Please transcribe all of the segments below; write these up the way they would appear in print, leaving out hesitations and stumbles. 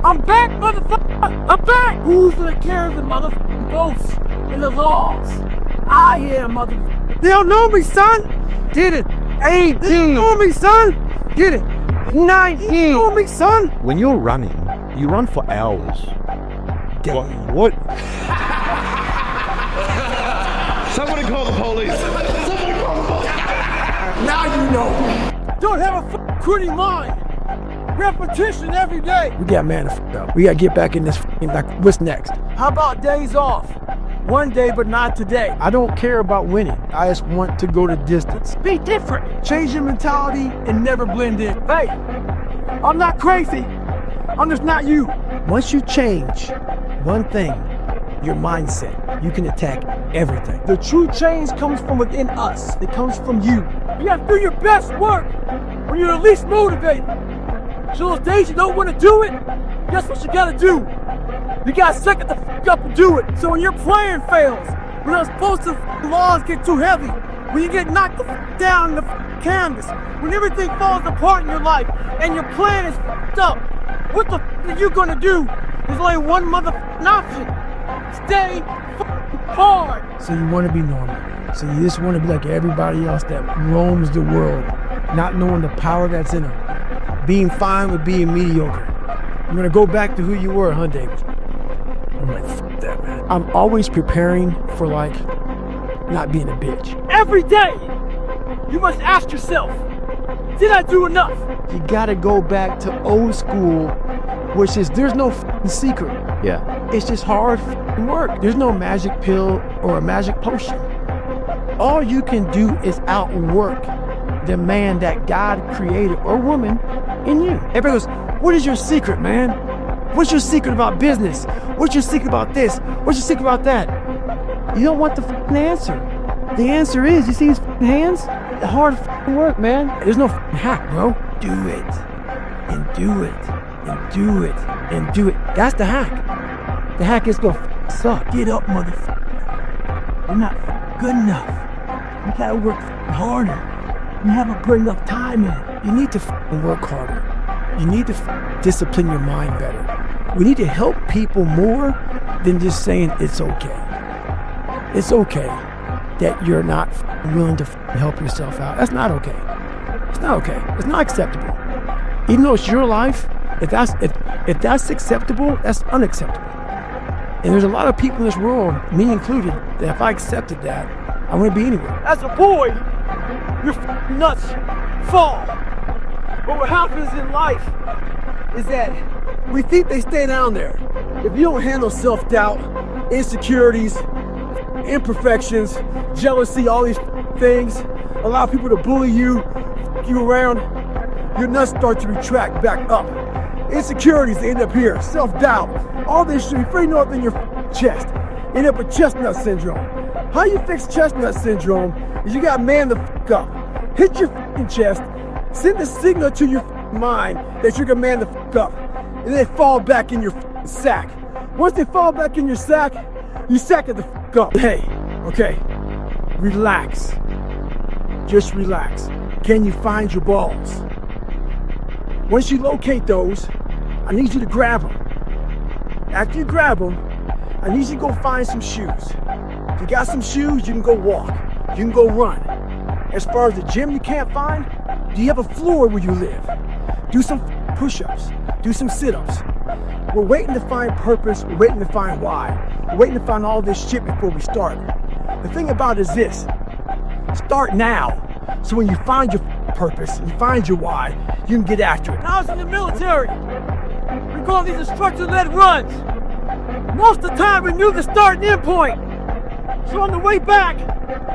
I'm back, motherfucker! I'm back! Who's gonna carry the motherfucking ghosts and the laws? I am, motherfucker. They don't know me, son! Get it! 18! They know me, son! Get it! 19! They know me, son! When you're running, you run for hours. What? Somebody call the police. Somebody call the police. Now you know. Don't have a quitting mind. Repetition every day. We got man to up. We gotta get back in this like, what's next? How about days off? One day, but not today. I don't care about winning. I just want to go the distance. Be different. Change your mentality and never blend in. Hey, I'm not crazy. I'm just not you. Once you change one thing, your mindset, you can attack everything. The true change comes from within us. It comes from you. You gotta do your best work when you're the least motivated. So those days you don't want to do it, guess what you gotta do? You gotta suck it the f up and do it. So when your plan fails, when those explosive laws get too heavy, when you get knocked the f down the f canvas, when everything falls apart in your life and your plan is f***ed up, what the f are you gonna do? There's only one motherfucking option. Stay hard. So you want to be normal. So you just want to be like everybody else that roams the world, not knowing the power that's in them. Being fine with being mediocre. You're going to go back to who you were, huh, David? I'm like, fuck that, man. I'm always preparing for, like, not being a bitch. Every day, you must ask yourself, did I do enough? You got to go back to old school, which is there's no f***ing secret. Yeah. It's just hard f***ing work. There's no magic pill or a magic potion. All you can do is outwork the man that God created or woman in you. Everybody goes, what is your secret, man? What's your secret about business? What's your secret about this? What's your secret about that? You don't want the f***ing answer. The answer is, you see these f***ing hands? The hard f***ing work, man. There's no f***ing hack, bro. Do it, and do it, and do it, and do it. That's the hack. The hack is go f***ing suck. Get up, motherfucker. You're not f***ing good enough. You gotta work f***ing harder. You haven't put enough time in. You need to f***ing work harder. You need to discipline your mind better. We need to help people more than just saying it's okay. It's okay that you're not willing to help yourself out. That's not okay. It's not okay. It's not acceptable. Even though it's your life, if that's acceptable, that's unacceptable. And there's a lot of people in this world, me included, that if I accepted that, I wouldn't be anywhere. As a boy, your nuts fall. But what happens in life is that we think they stay down there. If you don't handle self-doubt, insecurities, imperfections, jealousy, all these things, allow people to bully you around, your nuts start to retract back up. Insecurities end up here, self-doubt, all this shit, before you know it in your chest. End up with chestnut syndrome. How you fix chestnut syndrome is you gotta man the f up. Hit your f***ing chest, send a signal to your mind that you're gonna man the f up. And they fall back in your sack. Once they fall back in your sack, you sack it the f up. Hey, okay, relax. Just relax. Can you find your balls? Once you locate those, I need you to grab them. After you grab them, I need you to go find some shoes. If you got some shoes, you can go walk. You can go run. As far as the gym you can't find, do you have a floor where you live? Do some push-ups. Do some sit-ups. We're waiting to find purpose. We're waiting to find why. We're waiting to find all this shit before we start. The thing about it is this. Start now. So when you find your purpose, and you find your why, you can get after it. When I was in the military, we call these instructor-led runs. Most of the time we knew the start and end point. So on the way back,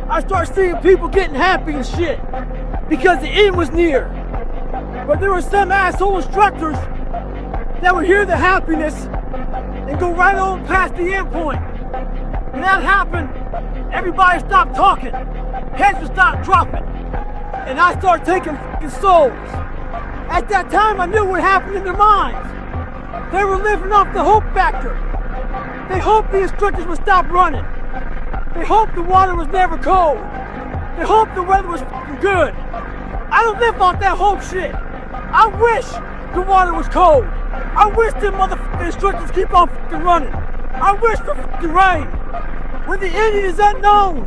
I started seeing people getting happy and shit because the end was near. But there were some asshole instructors that would hear the happiness and go right on past the end point. When that happened, everybody stopped talking. Heads would stop dropping. And I started taking fucking souls. At that time, I knew what happened in their minds. They were living off the hope factor. They hoped the instructors would stop running. They hoped the water was never cold. They hoped the weather was fucking good. I don't live off that hope shit. I wish the water was cold. I wish them motherfucking instructors keep on fucking running. I wish for fucking rain. When the ending is unknown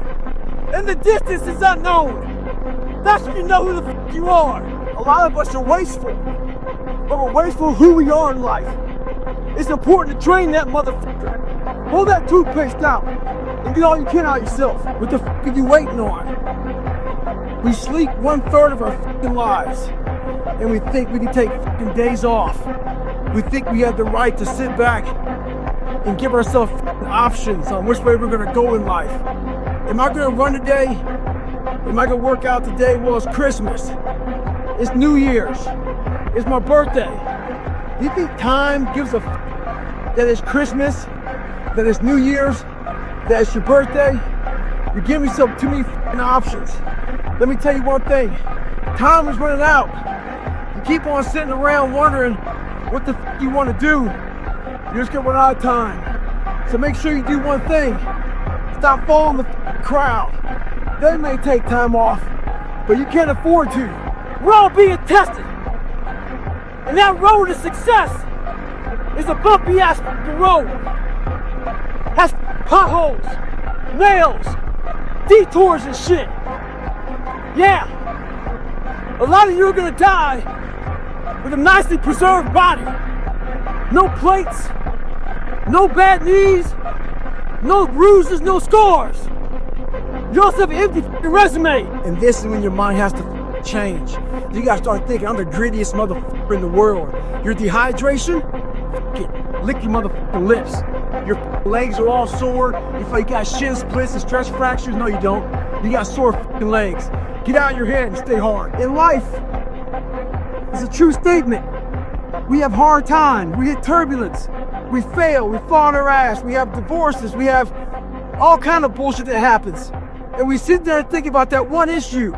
and the distance is unknown, that's when you know who the fuck you are. A lot of us are wasteful, but we're wasteful of who we are in life. It's important to train that motherfucker. Pull that toothpaste out and get all you can out yourself. What the fuck are you waiting on? We sleep 1/3 of our fucking lives, and we think we can take fucking days off. We think we have the right to sit back and give ourselves options on which way we're gonna go in life. Am I gonna run today? Am I gonna work out today? Well, it's Christmas. It's New Year's. It's my birthday. Do you think time gives a that it's Christmas, that it's New Year's, that it's your birthday? You're giving yourself too many options. Let me tell you one thing. Time is running out. You keep on sitting around wondering what the you want to do. You're just gonna run out of time. So make sure you do one thing. Stop following the crowd. They may take time off, but you can't afford to. We're all being tested. And that road to success is a bumpy ass road. Has potholes, nails, detours and shit. Yeah. A lot of you are gonna die with a nicely preserved body. No plates, no bad knees, no bruises, no scars. You also have an empty resume. And this is when your mind has to change. You gotta start thinking, I'm the grittiest motherfucker in the world. Your dehydration? Fuck it. Lick your motherfucking lips. Your legs are all sore. You feel you got shin splits and stress fractures. No, you don't. You got sore fucking legs. Get out of your head and stay hard. In life, it's a true statement. We have hard times. We hit turbulence. We fail. We fall on our ass. We have divorces. We have all kind of bullshit that happens. And we sit there and think about that one issue.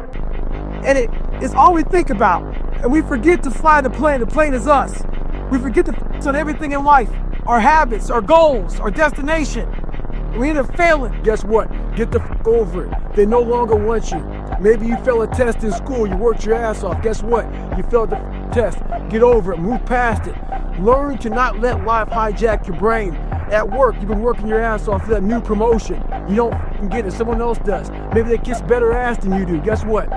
And it's all we think about. And we forget to fly the plane. The plane is us. We forget to focus on everything in life. Our habits, our goals, our destination. We end up failing. Guess what? Get the fuck over it. They no longer want you. Maybe you failed a test in school. You worked your ass off. Guess what? You failed the test. Get over it. Move past it. Learn to not let life hijack your brain. At work, you've been working your ass off for that new promotion. You don't fucking get it. Someone else does. Maybe they kiss better ass than you do. Guess what?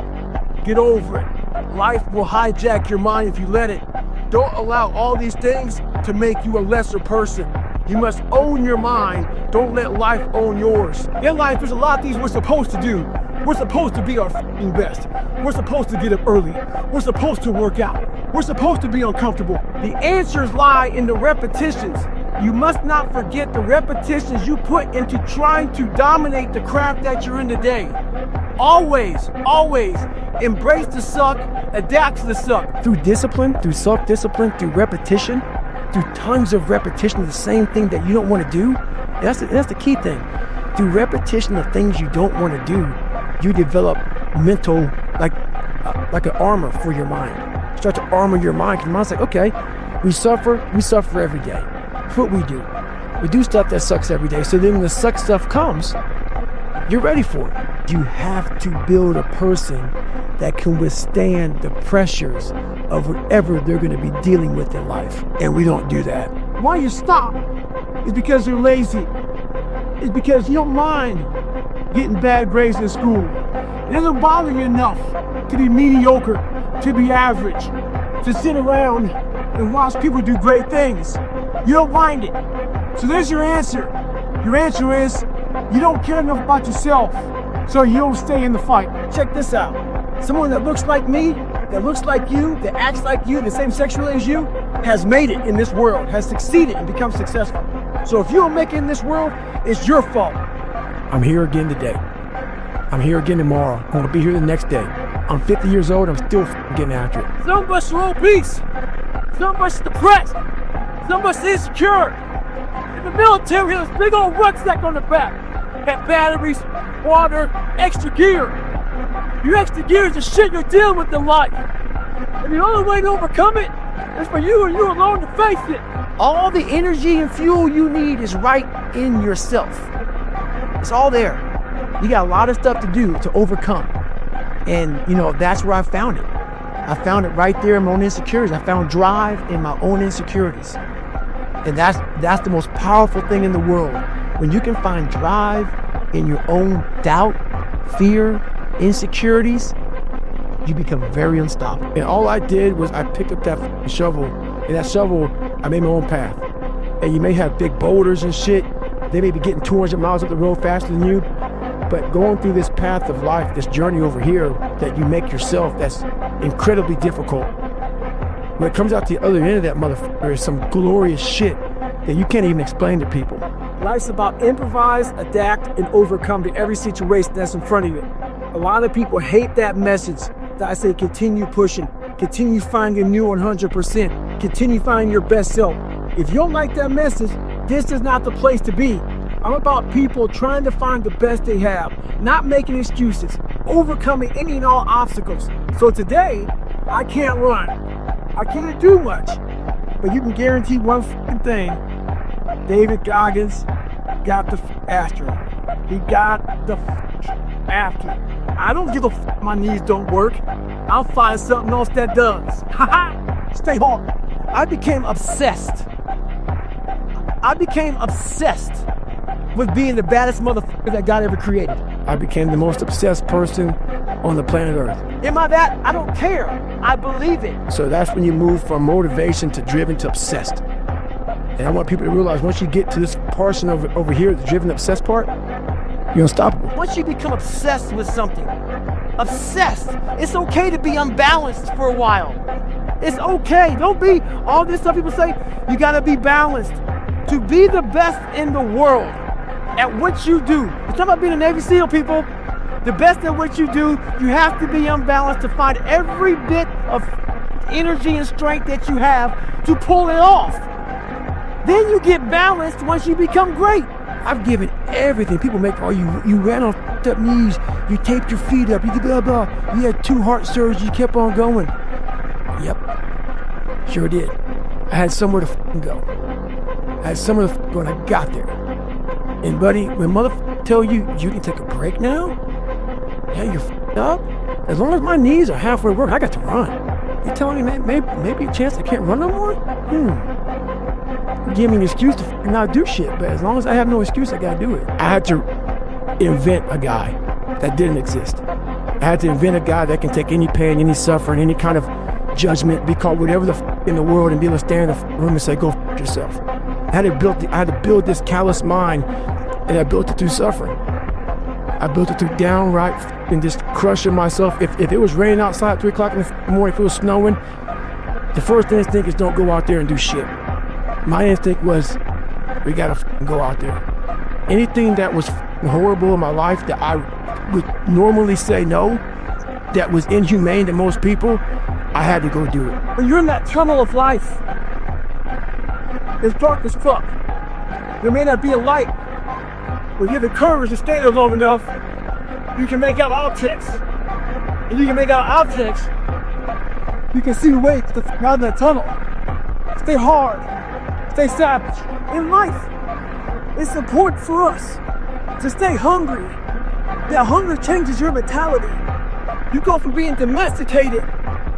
Get over it. Life will hijack your mind if you let it. Don't allow all these things to make you a lesser person. You must own your mind. Don't let life own yours. In life, there's a lot of things we're supposed to do. We're supposed to be our fucking best. We're supposed to get up early. We're supposed to work out. We're supposed to be uncomfortable. The answers lie in the repetitions. You must not forget the repetitions you put into trying to dominate the craft that you're in today. Always, always embrace the suck, adapt to the suck. Through discipline, through self-discipline, through repetition, through tons of repetition of the same thing that you don't want to do. That's the key thing. Through repetition of things you don't want to do, you develop mental, like an armor for your mind. You start to armor your mind, because your mind's like, okay, we suffer every day. That's what we do. We do stuff that sucks every day. So then when the suck stuff comes, you're ready for it. You have to build a person that can withstand the pressures of whatever they're going to be dealing with in life. And we don't do that. Why you stop is because you're lazy. It's because you don't mind getting bad grades in school. It doesn't bother you enough to be mediocre, to be average, to sit around and watch people do great things. You don't mind it. So there's your answer. Your answer is you don't care enough about yourself, so you don't stay in the fight. Check this out. Someone that looks like me, that looks like you, that acts like you, the same sexuality as you, has made it in this world, has succeeded and become successful. So if you don't make it in this world, it's your fault. I'm here again today. I'm here again tomorrow. I'm gonna be here the next day. I'm 50 years old, I'm still getting after it. Some of us are obese. Some of us are depressed. Some of us are insecure. In the military, we have this big old rucksack on the back. Have batteries, water, extra gear. Your extra gear is the shit you're dealing with in life. And the only way to overcome it is for you and you alone to face it. All the energy and fuel you need is right in yourself. It's all there. You got a lot of stuff to do to overcome. And, that's where I found it. I found it right there in my own insecurities. I found drive in my own insecurities. And that's the most powerful thing in the world. When you can find drive in your own doubt, fear, insecurities, you become very unstoppable. And all I did was I picked up that shovel, and that shovel, I made my own path. And you may have big boulders and shit. They may be getting 200 miles up the road faster than you. But going through this path of life, this journey over here that you make yourself, that's incredibly difficult. When it comes out the other end of that motherfucker is some glorious shit that you can't even explain to people. Life's about improvise, adapt, and overcome to every situation that's in front of you. A lot of people hate that message that I say continue pushing, continue finding your new 100%, continue finding your best self. If you don't like that message, this is not the place to be. I'm about people trying to find the best they have, not making excuses, overcoming any and all obstacles. So today, I can't run. I can't do much. But you can guarantee one thing. David Goggins got the after it. He got the after it. I don't give a my knees don't work. I'll find something else that does. Haha! Stay hard. I became obsessed with being the baddest motherfucker that God ever created. I became the most obsessed person on the planet Earth. Am I that? I don't care. I believe it. So that's when you move from motivation to driven to obsessed. And I want people to realize once you get to this portion over here, the driven obsessed part, you're unstoppable. Once you become obsessed with something, obsessed, it's okay to be unbalanced for a while. It's okay. Don't be all this stuff people say, you gotta be balanced. To be the best in the world at what you do. You're talking about being a Navy SEAL, people. The best at what you do, you have to be unbalanced to find every bit of energy and strength that you have to pull it off. Then you get balanced once you become great. I've given everything. People make, oh, you ran on up knees, you taped your feet up, you did blah, blah. You had 2 heart surgeries, you kept on going. Yep, sure did. I had somewhere to go. I had somewhere to go and I got there. And buddy, when motherfuckers tell you, you can take a break now? Yeah, you're up. As long as my knees are halfway working, I got to run. You telling me maybe a chance I can't run no more? Give me an excuse to not do shit, but as long as I have no excuse, I gotta do it. I had to invent a guy that didn't exist. I had to invent a guy that can take any pain, any suffering, any kind of judgment, be called whatever the in the world, and be able to stand in the room and say, go yourself. I had to build this callous mind, and I built it through suffering. I built it through downright and just crushing myself. If it was raining outside at 3 o'clock in the morning, if it was snowing, the first instinct is don't go out there and do shit. My instinct was, we gotta go out there. Anything that was horrible in my life that I would normally say no, that was inhumane to most people, I had to go do it. When you're in that tunnel of life, it's dark as fuck. There may not be a light, but you have the courage to stay there long enough, you can make out objects. And you can make out objects, you can see the way to the out of that tunnel. Stay hard, stay savage. In life, it's important for us to stay hungry. That hunger changes your mentality. You go from being domesticated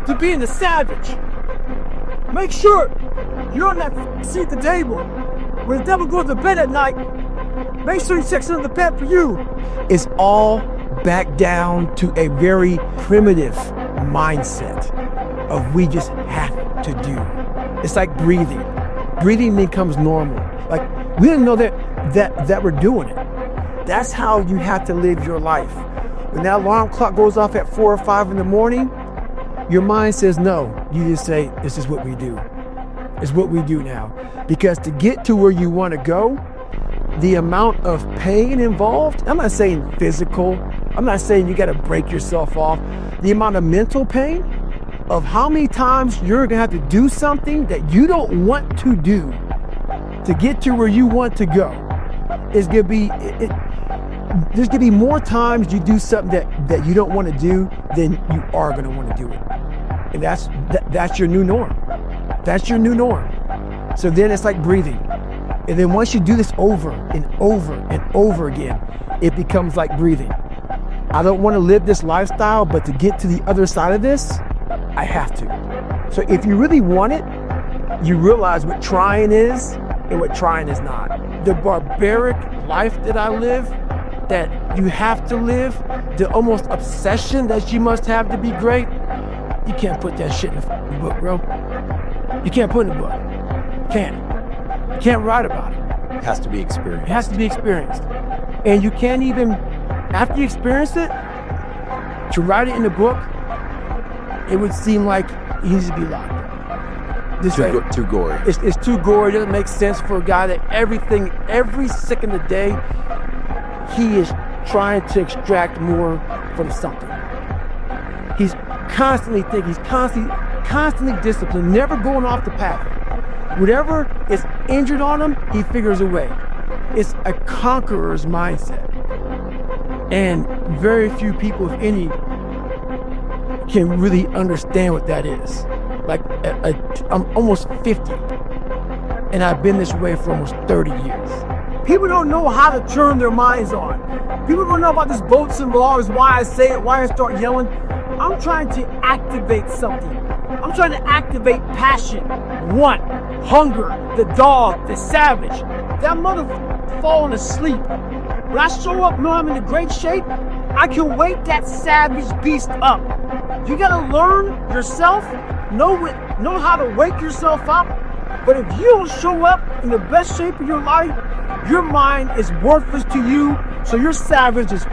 to being a savage. Make sure you're on that seat at the table. When the devil goes to bed at night, make sure he checks under the bed for you. It's all back down to a very primitive mindset of we just have to do. It's like breathing. Breathing becomes normal. Like we didn't know that we're doing it. That's how you have to live your life. When that alarm clock goes off at 4 or 5 in the morning, your mind says no. You just say, this is what we do. It's what we do now. Because to get to where you want to go, the amount of pain involved, I'm not saying physical, I'm not saying you got to break yourself off. The amount of mental pain of how many times you're going to have to do something that you don't want to do to get to where you want to go is going to be, there's going to be more times you do something that you don't want to do than you are going to want to do it. And that's your new norm. That's your new norm. So then it's like breathing. And then once you do this over and over and over again, it becomes like breathing. I don't want to live this lifestyle, but to get to the other side of this, I have to. So if you really want it, you realize what trying is and what trying is not. The barbaric life that I live, that you have to live, the almost obsession that you must have to be great, you can't put that shit in a book, bro. You can't put it in a book. You can't write about it. It has to be experienced. It has to be experienced. And you can't even, after you experience it, to write it in a book, it would seem like it needs to be locked up. Too gory. It's too gory. It doesn't make sense for a guy that every second of the day, he is trying to extract more from something. He's constantly thinking, he's constantly disciplined, never going off the path. Whatever is injured on him, he figures a way. It's a conqueror's mindset. And very few people, if any, can really understand what that is. Like, I'm almost 50, and I've been this way for almost 30 years. People don't know how to turn their minds on. People don't know about this boats and blars, why I say it, why I start yelling. I'm trying to activate something. I'm trying to activate passion, want, hunger, the dog, the savage. That motherfucker falling asleep. When I show up, know I'm in great shape, I can wake that savage beast up. You gotta learn yourself, know how to wake yourself up. But if you don't show up in the best shape of your life, your mind is worthless to you, so your savage is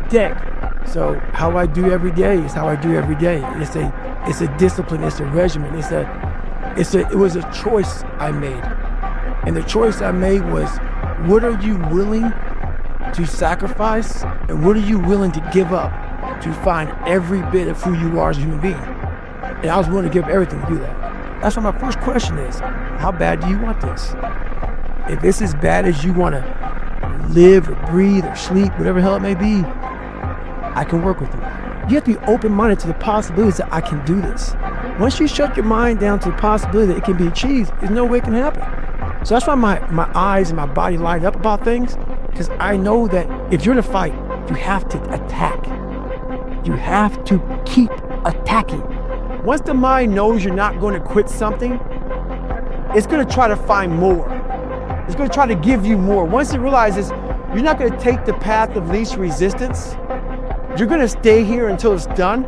dead. So how I do every day is how I do every day. It's a discipline, it's a regimen, it was a choice I made. And the choice I made was, what are you willing to sacrifice, and what are you willing to give up to find every bit of who you are as a human being? And I was willing to give everything to do that. That's why my first question is, how bad do you want this? If it's as bad as you want to live or breathe or sleep, whatever the hell it may be, I can work with you. You have to be open-minded to the possibilities that I can do this. Once you shut your mind down to the possibility that it can be achieved, there's no way it can happen. So that's why my eyes and my body line up about things, because I know that if you're in a fight, you have to attack. You have to keep attacking. Once the mind knows you're not going to quit something, it's going to try to find more. It's going to try to give you more. Once it realizes you're not going to take the path of least resistance, you're going to stay here until it's done.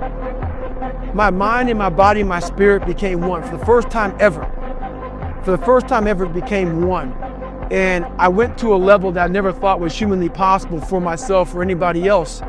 My mind and my body and my spirit became one for the first time ever. For the first time ever, it became one. And I went to a level that I never thought was humanly possible for myself or anybody else.